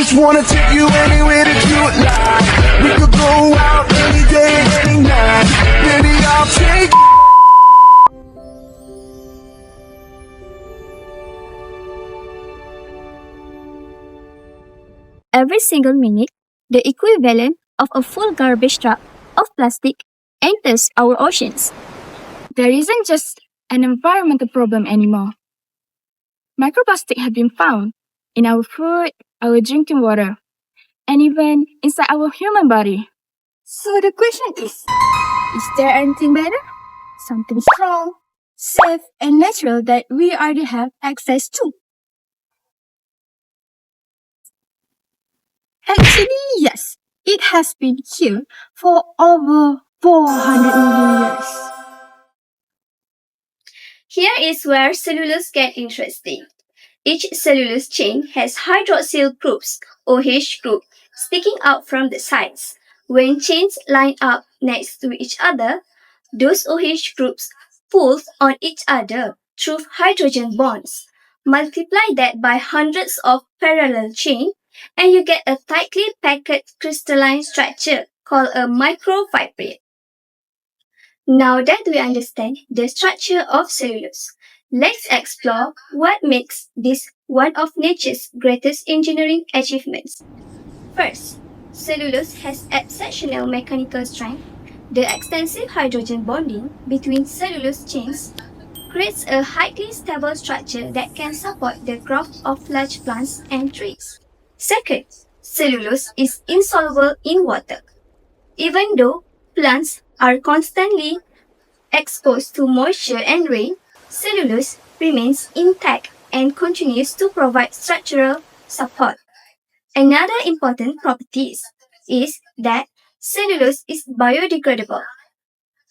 just wanna take you anywhere that you would like. We could go out any day, any night. Baby, I'll take you. Every single minute, the equivalent of a full garbage truck of plastic enters our oceans. There isn't just an environmental problem anymore. Microplastic have been found in our food, our drinking water, and even inside our human body. So the question is there anything better? Something strong, safe, and natural that we already have access to? Actually, yes. It has been here for over 400 million years. Here is where cellulose get interesting. Each cellulose chain has hydroxyl groups, OH group, sticking out from the sides. When chains line up next to each other, those OH groups pull on each other through hydrogen bonds. Multiply that by hundreds of parallel chains, and you get a tightly packed crystalline structure called a microfibril. Now that we understand the structure of cellulose, let's explore what makes this one of nature's greatest engineering achievements. First, cellulose has exceptional mechanical strength. The extensive hydrogen bonding between cellulose chains creates a highly stable structure that can support the growth of large plants and trees. Second, cellulose is insoluble in water. Even though plants are constantly exposed to moisture and rain, cellulose remains intact and continues to provide structural support. Another important property is that cellulose is biodegradable.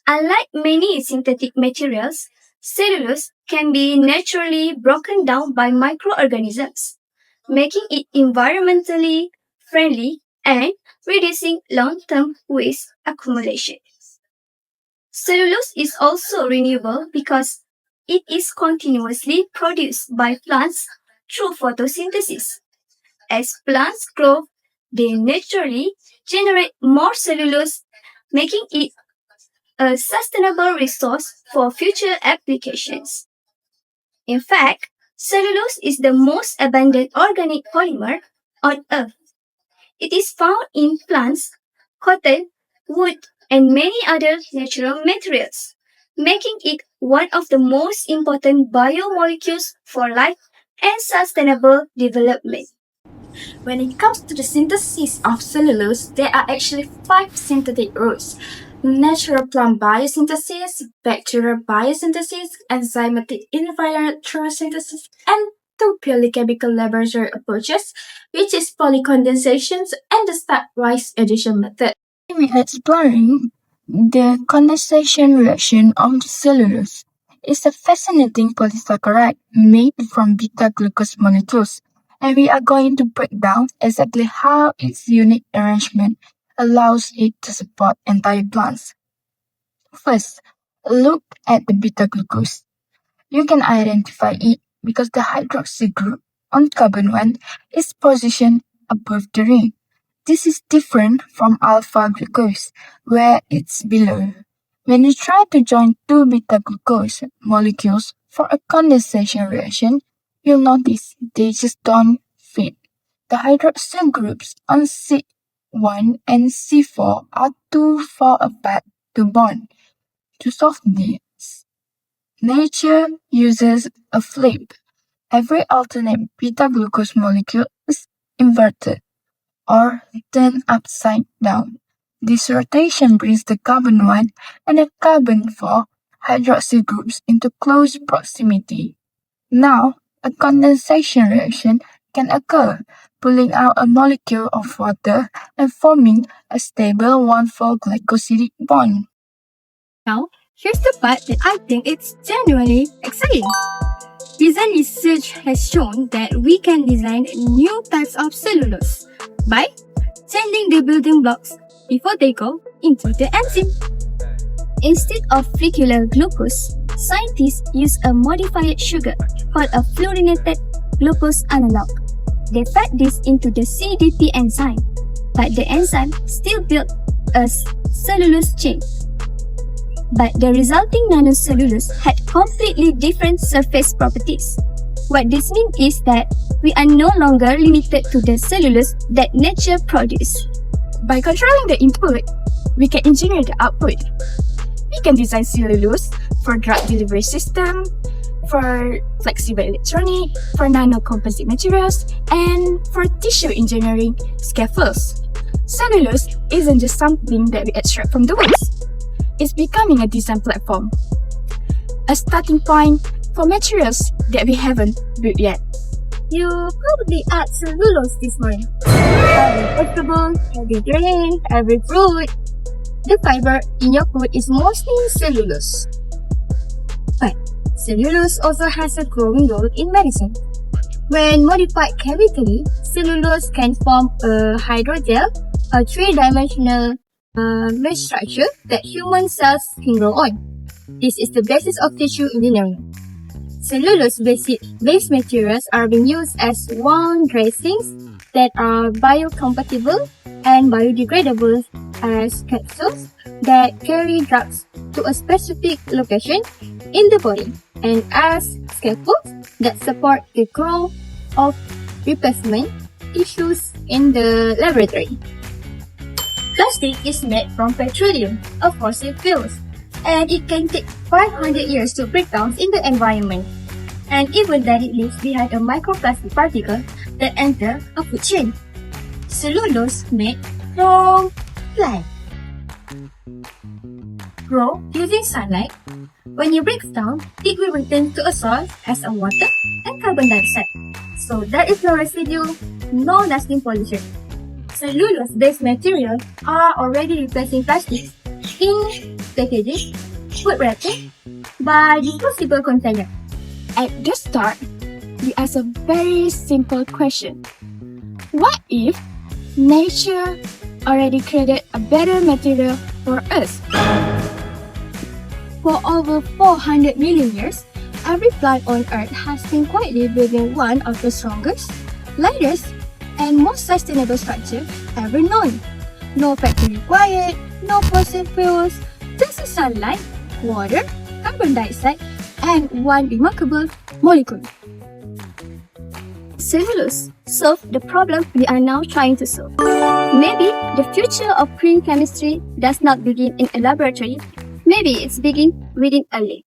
Unlike many synthetic materials, cellulose can be naturally broken down by microorganisms, making it environmentally friendly and reducing long-term waste accumulation. Cellulose is also renewable because it is continuously produced by plants through photosynthesis. As plants grow, they naturally generate more cellulose, making it a sustainable resource for future applications. In fact, cellulose is the most abundant organic polymer on Earth. It is found in plants, cotton, wood, and many other natural materials, making it one of the most important biomolecules for life and sustainable development. When it comes to the synthesis of cellulose, there are actually 5 synthetic routes: natural plant biosynthesis, bacterial biosynthesis, enzymatic in vitro synthesis, and 2 purely chemical laboratory approaches, which is polycondensation and the stepwise addition method. We are exploring the condensation reaction of cellulose. It's a fascinating polysaccharide made from beta-glucose molecules, and we are going to break down exactly how its unique arrangement allows it to support entire plants. First, look at the beta-glucose. You can identify it because the hydroxy group on carbon 1 is positioned above the ring. This is different from alpha-glucose, where it's below. When you try to join 2 beta-glucose molecules for a condensation reaction, you'll notice they just don't fit. The hydroxyl groups on C1 and C4 are too far apart to bond. To solve this, nature uses a flip. Every alternate beta-glucose molecule is inverted or turned upside down. This rotation brings the carbon 1 and the carbon 4 hydroxyl groups into close proximity. Now, a condensation reaction can occur, pulling out a molecule of water and forming a stable 1,4 glycosidic bond. Now, here's the part that I think it's genuinely exciting. Recent research has shown that we can design new types of cellulose by changing the building blocks before they go into the enzyme. Instead of regular glucose, scientists use a modified sugar called a fluorinated glucose analog. they fed this into the CDP enzyme, but the enzyme still built a cellulose chain. But the resulting nanocellulose had completely different surface properties. What this means is that we are no longer limited to the cellulose that nature produced. By controlling the input, we can engineer the output. We can design cellulose for drug delivery system, for flexible electronic, for nanocomposite materials, and for tissue engineering scaffolds. Cellulose isn't just something that we extract from the waste. It's becoming a design platform, a starting point for materials that we haven't built yet. You probably ate cellulose this morning. Every vegetable, every grain, every fruit. The fiber in your food is mostly cellulose. But cellulose also has a growing role in medicine. When modified chemically, cellulose can form a hydrogel, a three-dimensional mesh structure that human cells can grow on. This is the basis of tissue engineering. Cellulose-based materials are being used as wound dressings that are biocompatible and biodegradable as capsules that carry drugs to a specific location in the body, and as scaffolds that support the growth of replacement tissues in the laboratory. Plastic is made from petroleum, a fossil fuel, and it can take 500 years to break down in the environment. And even then, it leaves behind a microplastic particle that enter a food chain. Cellulose made from plant. Grow using sunlight. When it breaks down, it will return to a soil as a water and carbon dioxide. So there is no residue, no lasting pollution. Cellulose-based materials are already replacing plastics in packaging, food wrapping, by disposable container. At the start, we ask a very simple question. What if nature already created a better material for us? For over 400 million years, every plant on Earth has been quietly building one of the strongest, lightest, and most sustainable structures ever known. No factory required, no fossil fuels, just the sunlight, water, carbon dioxide, and one remarkable molecule. Cellulose solved the problem we are now trying to solve. Maybe the future of green chemistry does not begin in a laboratory. Maybe it's begin within a lab.